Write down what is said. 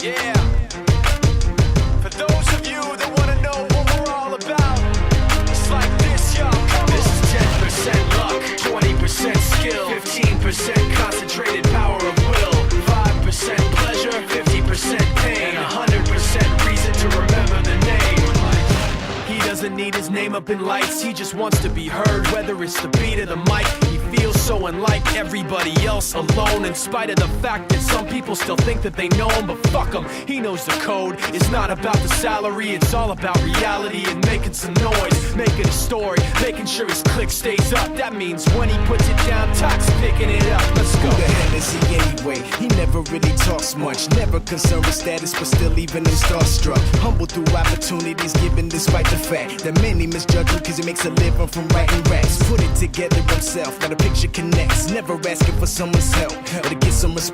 Yeah. For those of you that wanna know what we're all about, it's like this, y'all. This is 10% luck, 20% skill, 15% concentrated power of will, 5% pleasure, 50% pain, and 100% reason to remember the name. He doesn't need his name up in lights, he just wants to be heard, whether it's the beat of the mic. He feels so unlike everybody else, alone, in spite of the fact that some people still think that they know him, but fuck him, he knows the code. It's not about the salary, it's all about reality and making some noise, making a story, making sure his click stays up. That means when he puts it down, Tox picking it up. Let's go. Who the hell is he anyway? He never really talks much, never concerned with status, but still even him starstruck. Humble through opportunities given despite the fact that many misjudge him cause he makes a living from writing raps. Put it together himself, now the picture connects, never asking for someone's help or to get some respect.